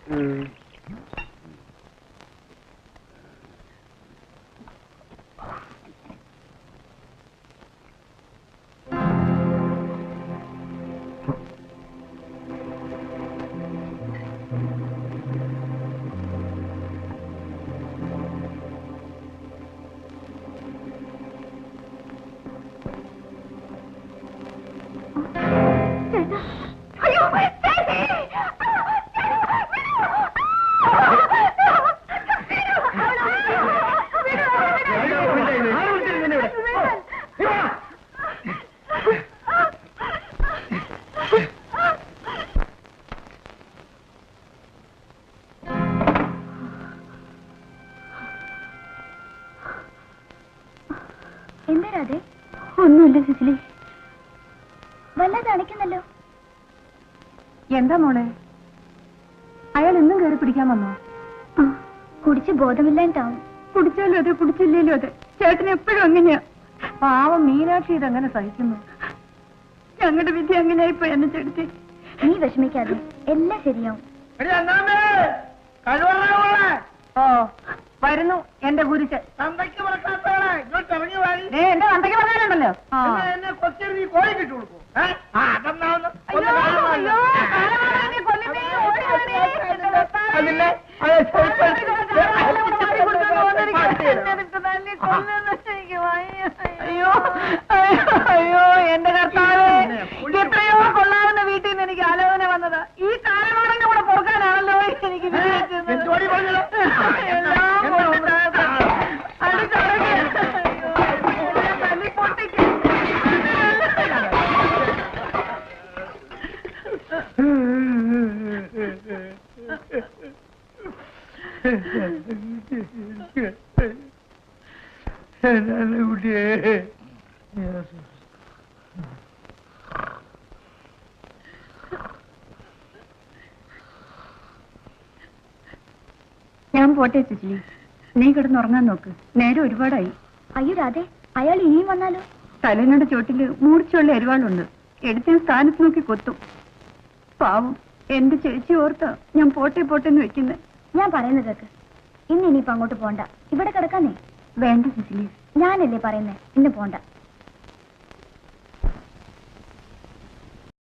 എന്താ ഒന്നുമില്ല സിസിലി. വല്ലാതെ അണയ്ക്കുന്നല്ലോ. എന്താ മോളെ, അയാൾ ഇന്നും കയറി പിടിക്കാൻ വന്നോ? കുടിച്ച് ബോധമില്ലാണ്ടാവും. കുടിച്ചാലും അതെ കുടിച്ചില്ലേലും അതെ, ചേട്ടന് എപ്പോഴും അങ്ങനെയാ. പാവം മീനാക്ഷി ഇതെങ്ങനെ സഹിക്കുന്നു? ഞങ്ങളുടെ വിധി അങ്ങനെയായിപ്പോ എന്നെ ചേട്ടത്തി. നീ വിഷമിക്കാതെ, എല്ലാം ശരിയാവും. ഓ വരുന്നു എന്റെ ഗുരുച്ച്. എന്റെ തന്തയ്ക്ക് പറയാനുണ്ടല്ലോ. കോഴി കിട്ടു കൊടുക്കും. അയ്യോ അയ്യോ എന്റെ കർത്താവേ, എത്രയോ കൊള്ളാവുന്ന വീട്ടിൽ നിന്ന് എനിക്ക് ആലോചന വന്നത് ഈ കാലമാണെന്ന് കൂടെ പോകാനാണല്ലോ എനിക്ക് ഞാൻ പോട്ടെ സിസിലി, നീ കിടന്നുറങ്ങാൻ നോക്ക്. നേരെ ഒരുപാടായി. അയ്യോ രാധേ, അയാൾ ഇനിയും വന്നാലോ? തലേനയുടെ ചോട്ടില് മൂർച്ചയുള്ള എരിവാളുണ്ട്. എടുത്ത സ്ഥാനത്ത് നോക്കി കൊത്തും. പാവം എന്റെ ചേച്ചി ഓർത്താ ഞാൻ പോട്ടെ പോട്ടെന്ന് വെക്കുന്നത്. ഞാൻ പറയുന്നത് കേക്ക്. ഇന്നിനിയിപ്പോ അങ്ങോട്ട് പോണ്ട, ഇവിടെ കിടക്കാന്നേ. വേണ്ട സിസിലി, ഞാനല്ലേ പറയുന്നേ, ഇന്ന് പോണ്ട.